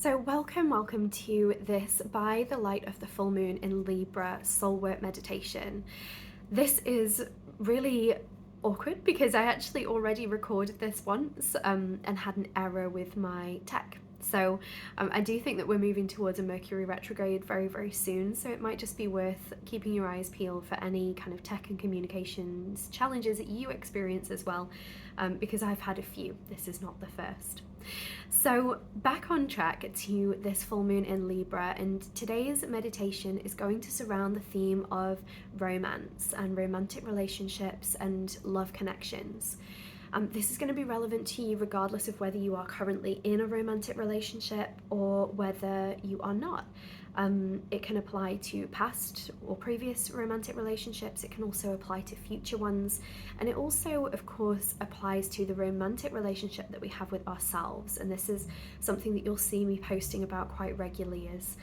So welcome to this By the Light of the Full Moon in Libra soul work meditation. This is really awkward because I actually already recorded this once and had an error with my tech. So I do think that we're moving towards a Mercury retrograde very soon, so it might just be worth keeping your eyes peeled for any kind of tech and communications challenges that you experience as well, because I've had a few. This is not the first. So, back on track to this full moon in Libra, and today's meditation is going to surround the theme of romance and romantic relationships and love connections. This is going to be relevant to you regardless of whether you are currently in a romantic relationship or whether you are not. It can apply to past or previous romantic relationships. It can also apply to future ones. And it also, of course, applies to the romantic relationship that we have with ourselves. And this is something that you'll see me posting about quite regularly, is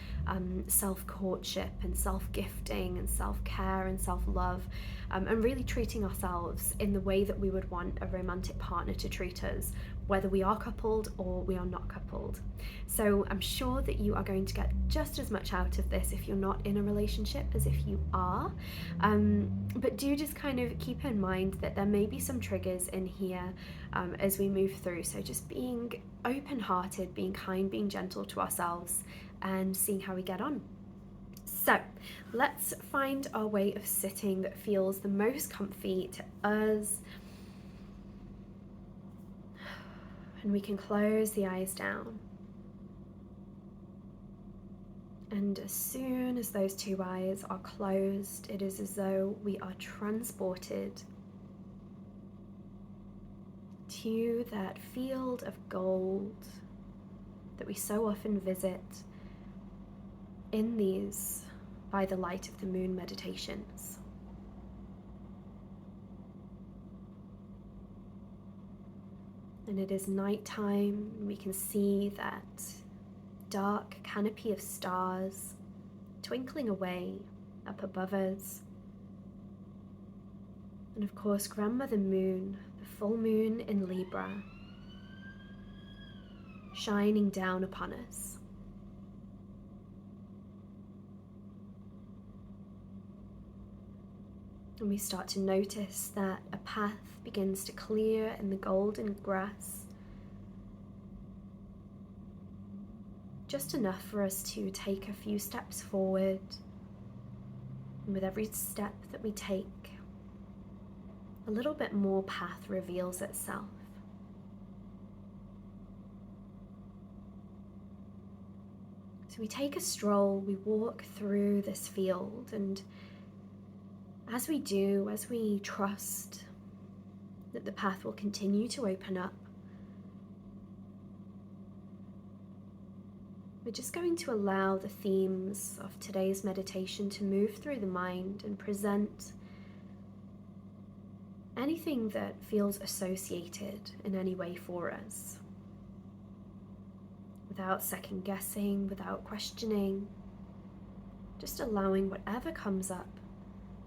self-courtship and self-gifting and self-care and self-love, and really treating ourselves in the way that we would want a romantic partner to treat us, whether we are coupled or we are not coupled. So I'm sure that you are going to get just as much out of this if you're not in a relationship as if you are. But do just kind of keep in mind that there may be some triggers in here as we move through. So just being open-hearted, being kind, being gentle to ourselves, and seeing how we get on. So let's find our way of sitting that feels the most comfy to us. And we can close the eyes down. And as soon as those two eyes are closed, it is as though we are transported to that field of gold that we so often visit in these By the Light of the Moon meditations. And it is nighttime, and we can see that dark canopy of stars twinkling away up above us. And of course, Grandmother Moon, the full moon in Libra, shining down upon us. And we start to notice that a path begins to clear in the golden grass, just enough for us to take a few steps forward. And with every step that we take, a little bit more path reveals itself. So we take a stroll, we walk through this field, and as we do, as we trust that the path will continue to open up, we're just going to allow the themes of today's meditation to move through the mind and present anything that feels associated in any way for us, without second guessing, without questioning, just allowing whatever comes up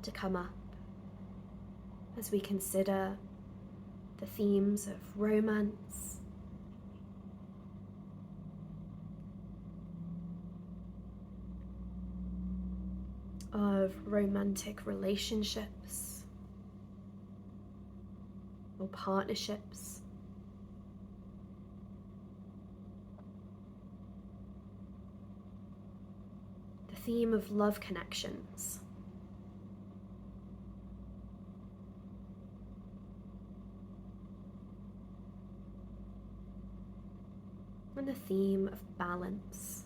to come up as we consider the themes of romance, of romantic relationships or partnerships, the theme of love connections, and the theme of balance.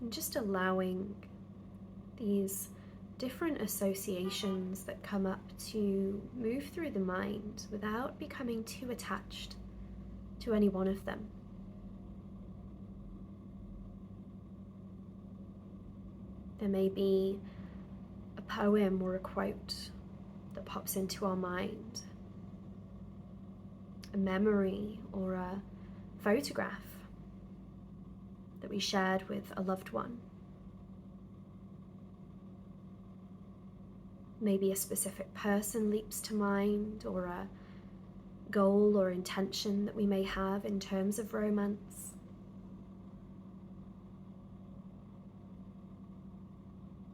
And just allowing these different associations that come up to move through the mind without becoming too attached to any one of them. There may be a poem or a quote that pops into our mind, a memory or a photograph that we shared with a loved one. Maybe a specific person leaps to mind, or a goal or intention that we may have in terms of romance.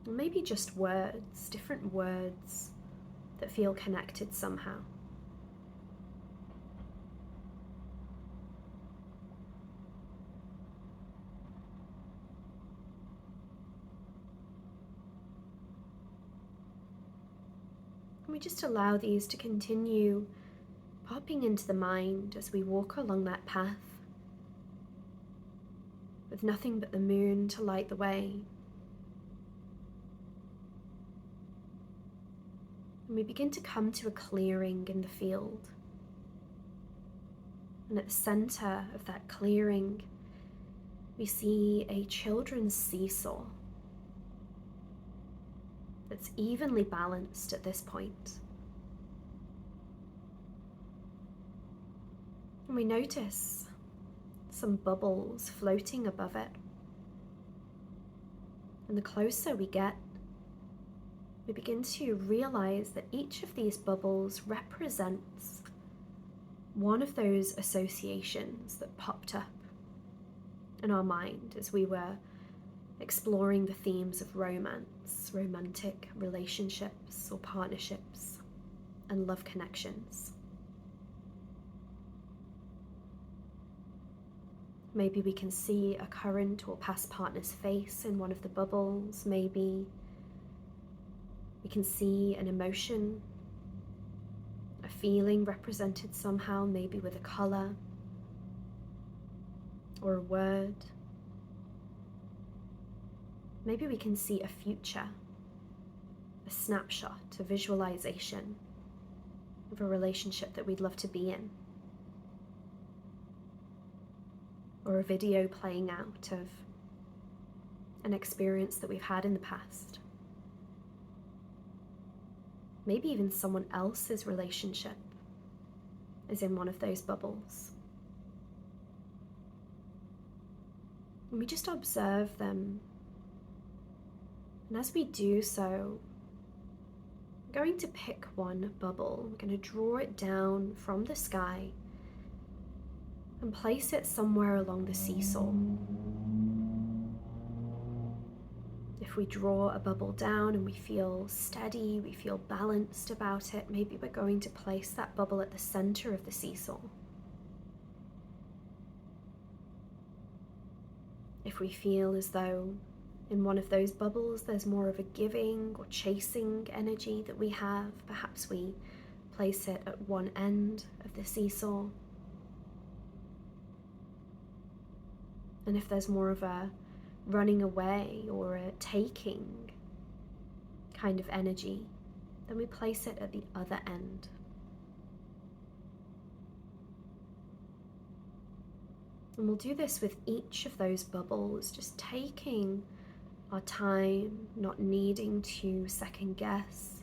Or maybe just words, different words that feel connected somehow. And we just allow these to continue popping into the mind as we walk along that path, with nothing but the moon to light the way. And we begin to come to a clearing in the field. And at the center of that clearing, we see a children's seesaw that's evenly balanced at this point. And we notice some bubbles floating above it. And the closer we get, we begin to realize that each of these bubbles represents one of those associations that popped up in our mind as we were exploring the themes of romance, romantic relationships or partnerships, and love connections. Maybe we can see a current or past partner's face in one of the bubbles. Maybe we can see an emotion, a feeling represented somehow, maybe with a color or a word. Maybe we can see a future, a snapshot, a visualization of a relationship that we'd love to be in, or a video playing out of an experience that we've had in the past. Maybe even someone else's relationship is in one of those bubbles. And we just observe them. And as we do so, we're going to pick one bubble. We're going to draw it down from the sky and place it somewhere along the seesaw. If we draw a bubble down and we feel steady, we feel balanced about it, maybe we're going to place that bubble at the center of the seesaw. If we feel as though in one of those bubbles there's more of a giving or chasing energy that we have, perhaps we place it at one end of the seesaw. And if there's more of a running away or a taking kind of energy, then we place it at the other end. And we'll do this with each of those bubbles, just taking our time, not needing to second guess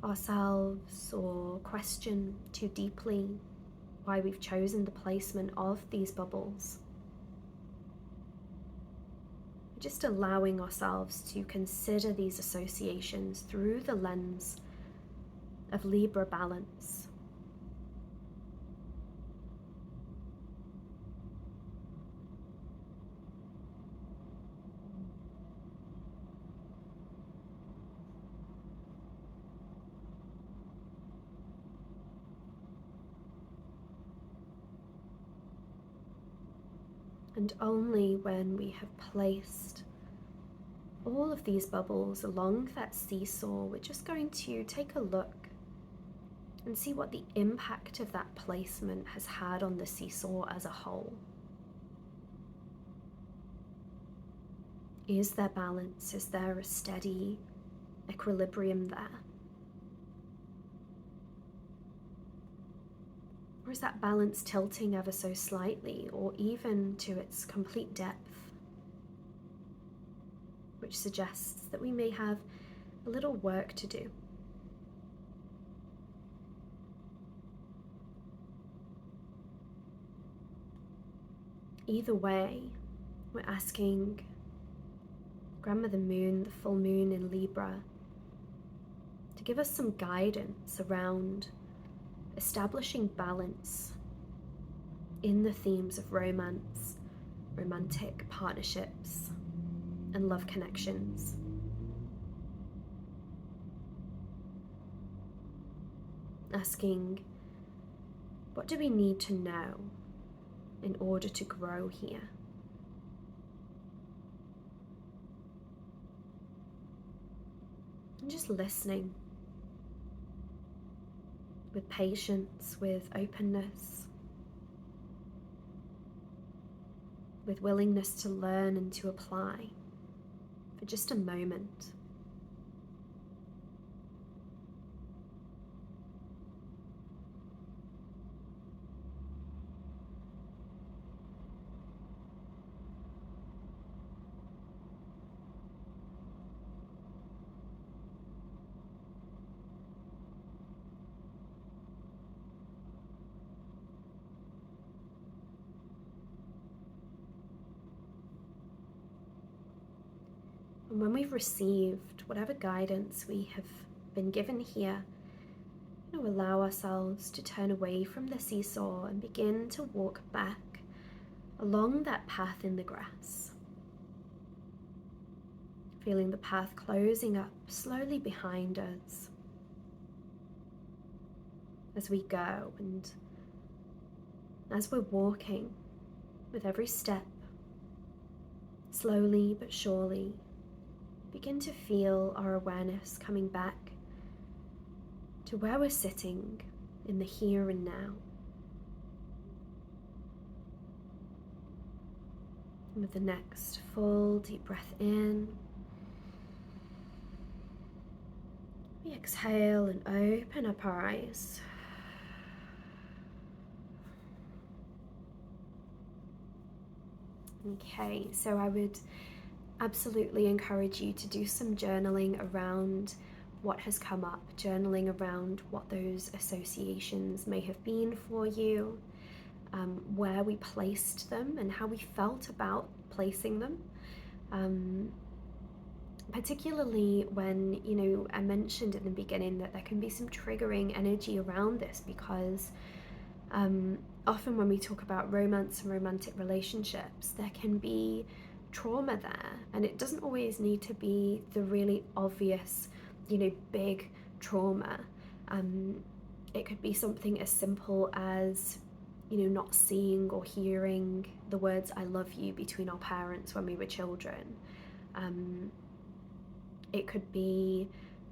ourselves or question too deeply why we've chosen the placement of these bubbles. Just allowing ourselves to consider these associations through the lens of Libra balance. And only when we have placed all of these bubbles along that seesaw, we're just going to take a look and see what the impact of that placement has had on the seesaw as a whole. Is there balance? Is there a steady equilibrium there? Or is that balance tilting ever so slightly, or even to its complete depth, which suggests that we may have a little work to do? Either way, we're asking Grandmother Moon, the full moon in Libra, to give us some guidance around establishing balance in the themes of romance, romantic partnerships, and love connections. Asking, what do we need to know in order to grow here? And just listening with patience, with openness, with willingness to learn and to apply for just a moment. And when we've received whatever guidance we have been given here, allow ourselves to turn away from the seesaw and begin to walk back along that path in the grass. Feeling the path closing up slowly behind us as we go, and as we're walking, with every step, slowly but surely, begin to feel our awareness coming back to where we're sitting in the here and now. And with the next full deep breath in, we exhale and open up our eyes. Okay, so I would absolutely encourage you to do some journaling around what has come up, journaling around what those associations may have been for you, where we placed them and how we felt about placing them. Particularly when, I mentioned in the beginning that there can be some triggering energy around this, because often when we talk about romance and romantic relationships, there can be trauma there, and it doesn't always need to be the really obvious, big trauma. It could be something as simple as, not seeing or hearing the words "I love you" between our parents when we were children. It could be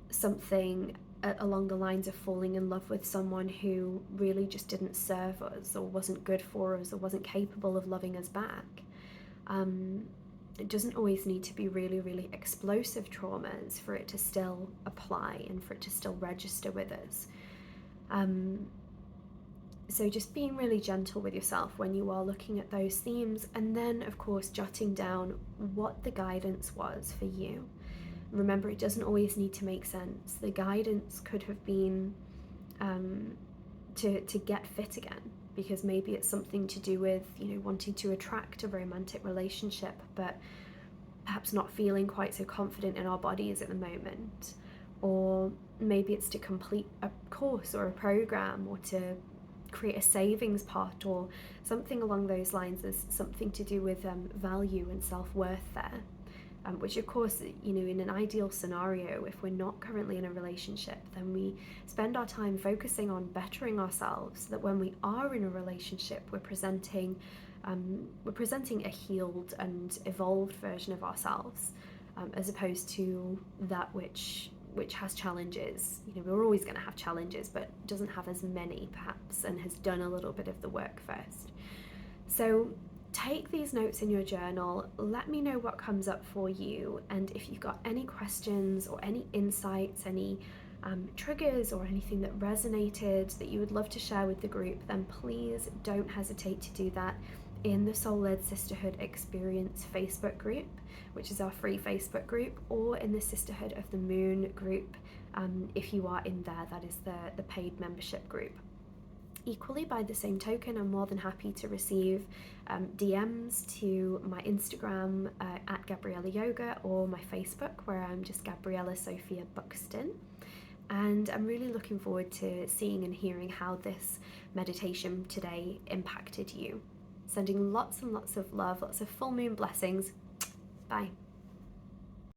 something along the lines of falling in love with someone who really just didn't serve us, or wasn't good for us, or wasn't capable of loving us back. It doesn't always need to be really, really explosive traumas for it to still apply and for it to still register with us. So just being really gentle with yourself when you are looking at those themes, and then of course jotting down what the guidance was for you. Remember, it doesn't always need to make sense. The guidance could have been to get fit again, because maybe it's something to do with, wanting to attract a romantic relationship, but perhaps not feeling quite so confident in our bodies at the moment. Or maybe it's to complete a course or a program, or to create a savings pot, or something along those lines. There's something to do with value and self-worth there. Which of course, in an ideal scenario, if we're not currently in a relationship, then we spend our time focusing on bettering ourselves, so that when we are in a relationship, we're presenting a healed and evolved version of ourselves, as opposed to that which has challenges. We're always going to have challenges, but doesn't have as many perhaps, and has done a little bit of the work first. So take these notes in your journal, let me know what comes up for you, and if you've got any questions or any insights, any triggers or anything that resonated that you would love to share with the group, then please don't hesitate to do that in the Soul-Led Sisterhood Experience Facebook group, which is our free Facebook group, or in the Sisterhood of the Moon group, if you are in there. That is the paid membership group. Equally, by the same token, I'm more than happy to receive DMs to my Instagram at Gabriella Yoga, or my Facebook, where I'm just Gabriella Sophia Buxton. And I'm really looking forward to seeing and hearing how this meditation today impacted you. Sending lots and lots of love, lots of full moon blessings. Bye.